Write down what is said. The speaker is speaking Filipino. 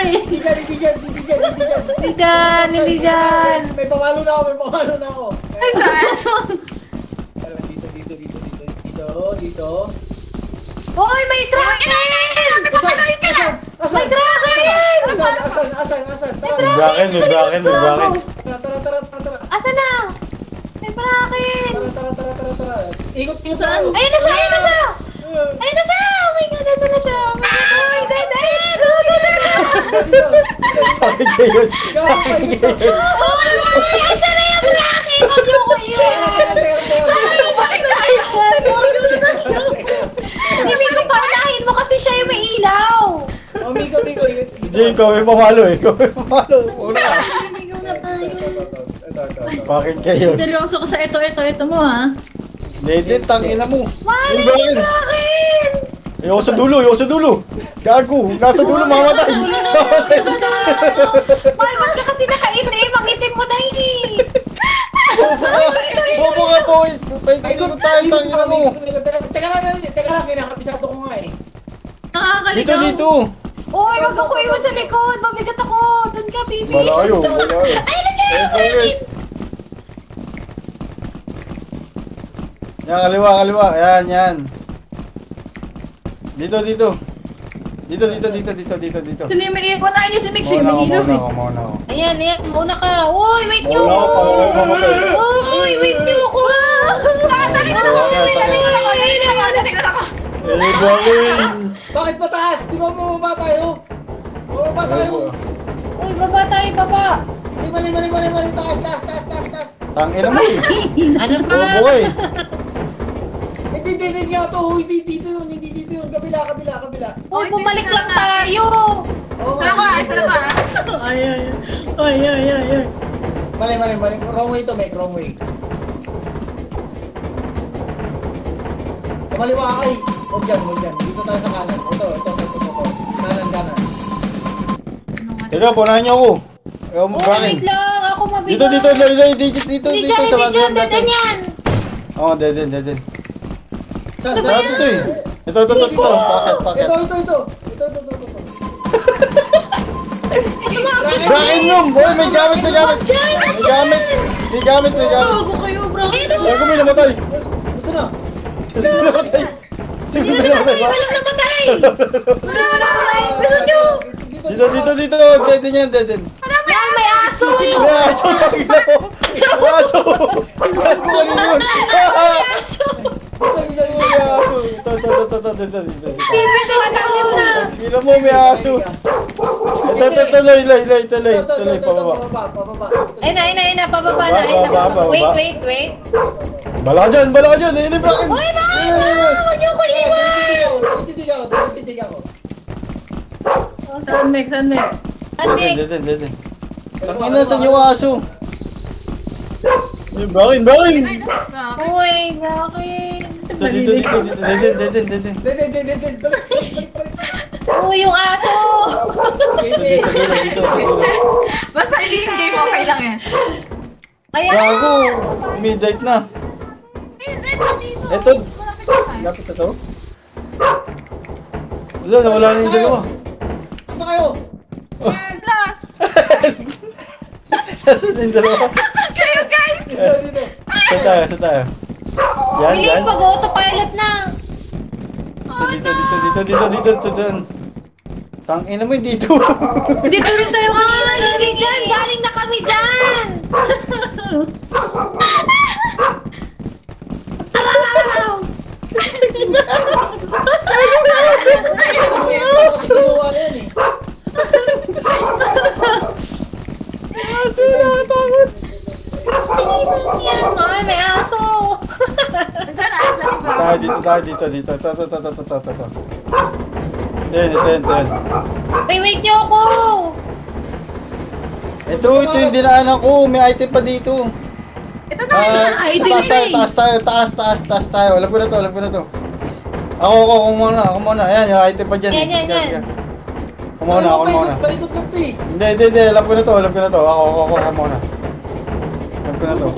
pre. Hindi dyan, hindi dyan, hindi dyan, hindi dyan. Hindi dyan, hindi dyan. May pamalo na ako, may pamalo na ako. Ay, saan? Dito, dito, dito, dito, dito, dito. Uy, may Kraken! Asan? May Kraken! Asan? Tara, May braken, may braken, may braken. tara. Asan na? May Kraken! Tara. Ikot kayo Saan? Ayun na siya! Ayun na siya! Ayun na siya! Oh my God, nasa na siya? Oh my God, oh my God! Bakit kayo? Bakit kayo? Oh my God! Asan na yung Kraken? Ayoko yun! Si Miko, paunahin mo kasi siya yung may ilaw! Oh, Miko. Hindi, ikaw may pamalo eh. Ikaw may pamalo. Una ka. Naligaw na tayo. Ito. Bakit kayo? Seryoso ko sa ito mo ha. Hindi, tangina mo. Wala Yung yung braken. Kraken! Ayoko sa dulo. Gago, nasa dulo, mamatay. Mamatay. Mahal, ba't ka kasi nakaitim? Ang itim mo na eh! Bobo ka po eh. Paikot tayo, tangina mo. Teka lang, kinakabisado ko nga eh. Nakakaligaw. Dito. Uy, wag ako iwan sa likod! Mabigat ako! Doon ka, baby! Malayo. Ayun na siya! Kraken! Yan, kaliwa. Yan. Dito. Sino yung may ilaw? Unahin niyo si Mix yung may ilaw eh. Mauna ako. Ayan, muna ka! Uy, wait nyo! Mauna ako, para kayo mamatay. Uy, wait nyo ako! Dali ko na ako! Eh, gawin. Bakit pataas? Di ba bumaba tayo? Bumaba tayo. Uy, baba tayo, baba! Di mali. Taas. Tangina mo eh. Ano ba? Bobo ka eh. Hindi nga to. Hindi dito yun. Kabila. Uy, bumalik lang tayo! Oo, Saan ka? Ay. Mali. Wrong way to, Meg. Wrong way. Kumaliwa ka eh. Huwag dyan. Dito tayo sa kanan. Ito. Kanan. Tira, punahan niyo ako. Ayaw mo Uy, braken. wait lang! Ako mabigat! Dito, Hindi dyan! Dadan yan! Oo, deden. Saan? Sarap ito eh. Ito. Paket. Ito. Braken room! Boy, may gamit. May gamit. Bago kayo bro. Ako may namatay. Gusto na? Walang namatay! Gusto nyo! Dito. Deden. Yan, may aso! May aso lang ilaw. May aso. Bakit mo kanina yun? Aso! May aso. Ito. Baby, nakagalit na! Kila mo, may aso. Ito, tuloy, pababa. Ayun na, pababa na. Baba. Wait. Bala ka dyan, ayun yung braken. Uy, bakit? Huwag niyo ko iwan! Tititig ako. Saan Mix? Ate, Deden. Tangina, saan yung aso? Yung braken. uy, bakit? Deden. Uy, yung aso! Dito. Basta hindi yung game, okay lang yan. Ayan! Gago, midnight na. Ito. Lapit na to. Nawala na yung dalawa. Gusto kayo? Saan yung dalawa? Kayo, guys! Dito. Saan tayo? Yan. Bilis, mag-autopilot na! Dito. Tangina mo, dito. Dito rin tayo kanina. Hindi dyan! Galing na kami dyan! Ginawa yan eh. Aso, nakatakot. Yan, ay, may aso! Saan yung bro? Tayo dito. Ito. Ten. Wait niyo ako! Ito yung dinaanan ko. May item pa dito. Ito na yung item nila eh. Taas tayo. Alam ko na to. Ako muna. Ayan, yung item pa dyan. Yan. Ako muna. Palikot lang to eh. Hindi. Alam ko na to. Ako muna. Alam ko na to.